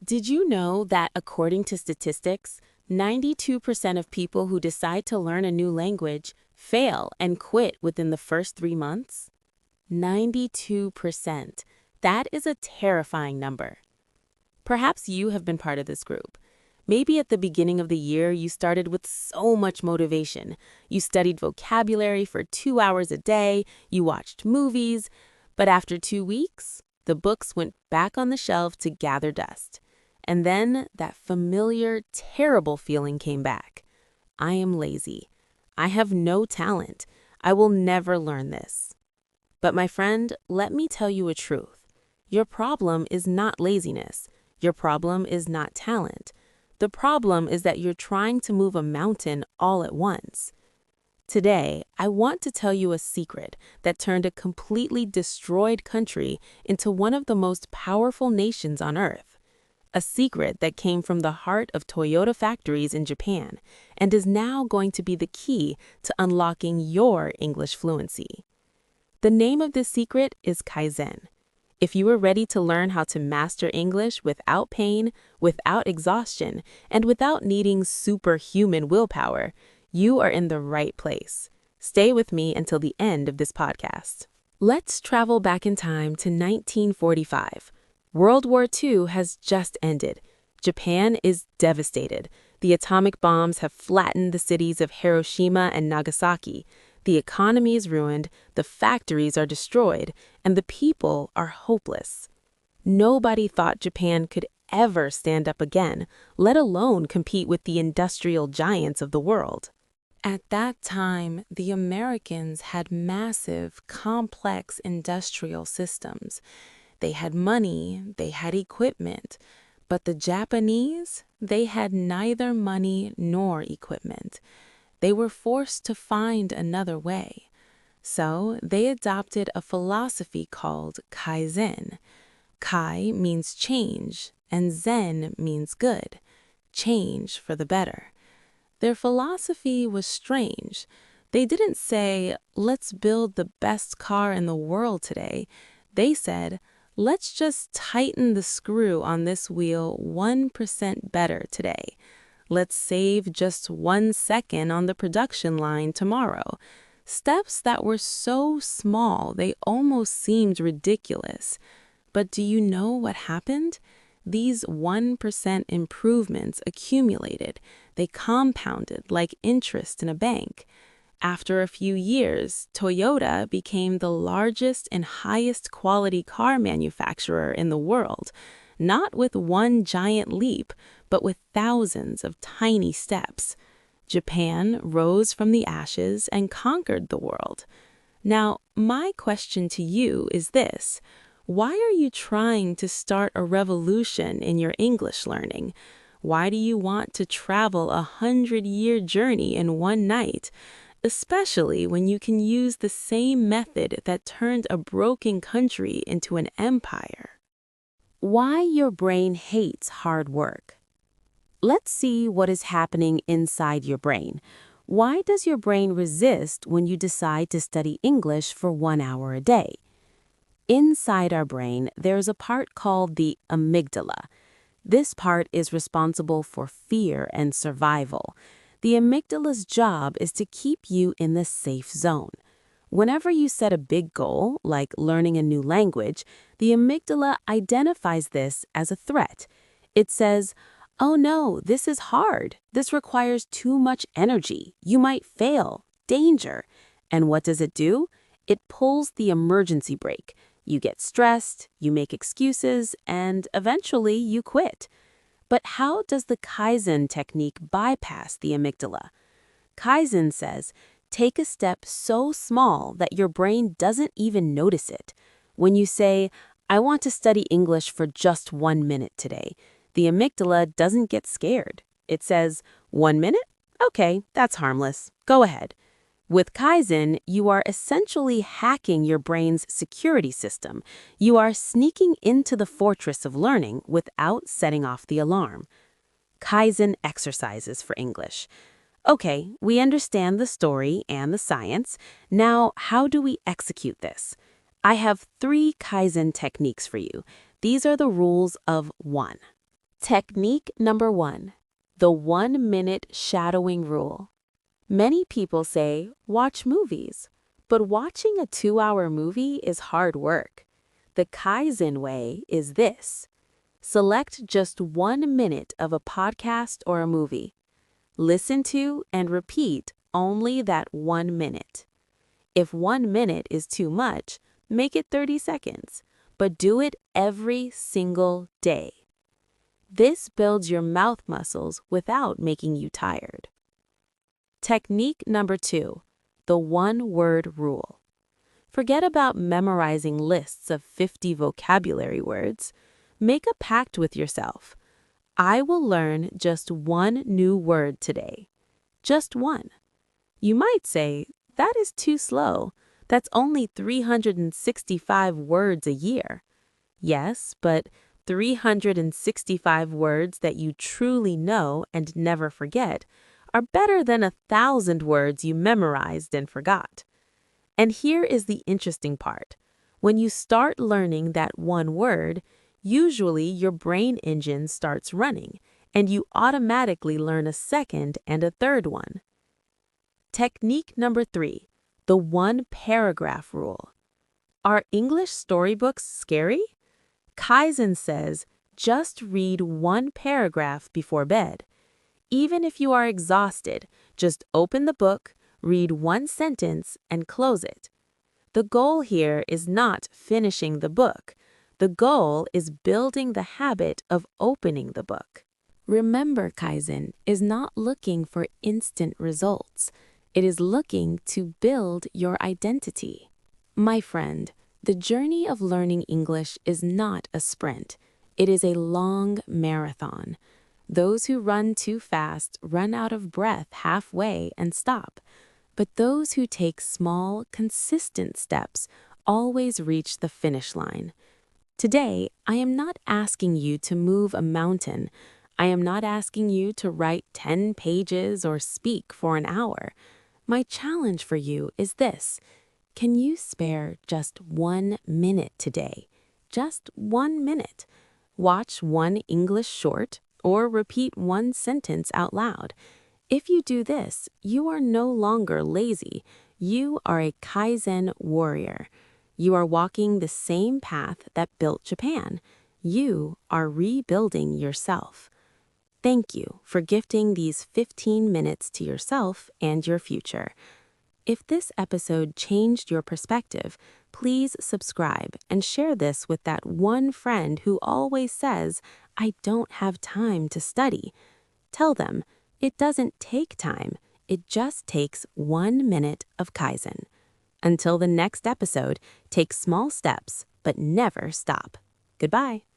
Did you know that according to statistics, 92% of people who decide to learn a new language fail and quit within the first 3 months? 92%. That is a terrifying number. Perhaps you have been part of this group. Maybe at the beginning of the year, you started with so much motivation. You studied vocabulary for 2 hours a day, you watched movies, but after 2 weeks, the books went back on the shelf to gather dust. And then that familiar, terrible feeling came back. I am lazy. I have no talent. I will never learn this. But my friend, let me tell you a truth. Your problem is not laziness. Your problem is not talent. The problem is that you're trying to move a mountain all at once. Today, I want to tell you a secret that turned a completely destroyed country into one of the most powerful nations on earth. A secret that came from the heart of Toyota factories in Japan and is now going to be the key to unlocking your English fluency. The name of this secret is Kaizen. If you are ready to learn how to master English without pain, without exhaustion, and without needing superhuman willpower, you are in the right place. Stay with me until the end of this podcast. Let's travel back in time to 1945. World War II has just ended. Japan is devastated. The atomic bombs have flattened the cities of Hiroshima and Nagasaki. The economy is ruined, the factories are destroyed, and the people are hopeless. Nobody thought Japan could ever stand up again, let alone compete with the industrial giants of the world. At that time, the Americans had massive, complex industrial systems. They had money, they had equipment, but the Japanese, they had neither money nor equipment. They were forced to find another way. So they adopted a philosophy called Kaizen. Kai means change, and Zen means good, change for the better. Their philosophy was strange. They didn't say, let's build the best car in the world today. They said, let's just tighten the screw on this wheel 1% better today. Let's save just 1 second on the production line tomorrow. Steps that were so small they almost seemed ridiculous. But do you know what happened? These 1% improvements accumulated. They compounded like interest in a bank. After a few years, Toyota became the largest and highest quality car manufacturer in the world, not with one giant leap, but with thousands of tiny steps. Japan rose from the ashes and conquered the world. Now, my question to you is this: why are you trying to start a revolution in your English learning? Why do you want to travel a 100-year journey in one night? Especially when you can use the same method that turned a broken country into an empire. Why your brain hates hard work. Let's see what is happening inside your brain. Why does your brain resist when you decide to study English for 1 hour a day? Inside our brain, there's a part called the amygdala. This part is responsible for fear and survival. The amygdala's job is to keep you in the safe zone. Whenever you set a big goal, like learning a new language, the amygdala identifies this as a threat. It says, oh no, this is hard. This requires too much energy. You might fail. Danger. And what does it do? It pulls the emergency brake. You get stressed, you make excuses, and eventually you quit. But how does the Kaizen technique bypass the amygdala? Kaizen says, take a step so small that your brain doesn't even notice it. When you say, I want to study English for just 1 minute today, the amygdala doesn't get scared. It says, 1 minute? Okay, that's harmless. Go ahead. With Kaizen, you are essentially hacking your brain's security system. You are sneaking into the fortress of learning without setting off the alarm. Kaizen exercises for English. Okay, we understand the story and the science. Now, how do we execute this? I have 3 Kaizen techniques for you. These are the rules of 1. Technique number 1, the 1-minute shadowing rule. Many people say, watch movies, but watching a 2-hour movie is hard work. The Kaizen way is this. Select just 1 minute of a podcast or a movie. Listen to and repeat only that 1 minute. If 1 minute is too much, make it 30 seconds, but do it every single day. This builds your mouth muscles without making you tired. Technique number 2, the 1-word rule. Forget about memorizing lists of 50 vocabulary words. Make a pact with yourself. I will learn just 1 new word today. Just 1. You might say, that is too slow. That's only 365 words a year. Yes, but 365 words that you truly know and never forget are better than 1,000 words you memorized and forgot. And here is the interesting part. When you start learning that 1 word, usually your brain engine starts running, and you automatically learn a second and a third one. Technique number 3, the 1-paragraph rule. Are English storybooks scary? Kaizen says, just read 1 paragraph before bed. Even if you are exhausted, just open the book, read 1 sentence, and close it. The goal here is not finishing the book. The goal is building the habit of opening the book. Remember, Kaizen is not looking for instant results. It is looking to build your identity. My friend, the journey of learning English is not a sprint. It is a long marathon. Those who run too fast run out of breath halfway and stop. But those who take small, consistent steps always reach the finish line. Today, I am not asking you to move a mountain. I am not asking you to write 10 pages or speak for an hour. My challenge for you is this. Can you spare just 1 minute today? Just 1 minute. Watch 1 English short or repeat 1 sentence out loud. If you do this, you are no longer lazy. You are a Kaizen warrior. You are walking the same path that built Japan. You are rebuilding yourself. Thank you for gifting these 15 minutes to yourself and your future. If this episode changed your perspective, please subscribe and share this with that one friend who always says, I don't have time to study. Tell them, it doesn't take time. It just takes 1 minute of Kaizen. Until the next episode, take small steps, but never stop. Goodbye.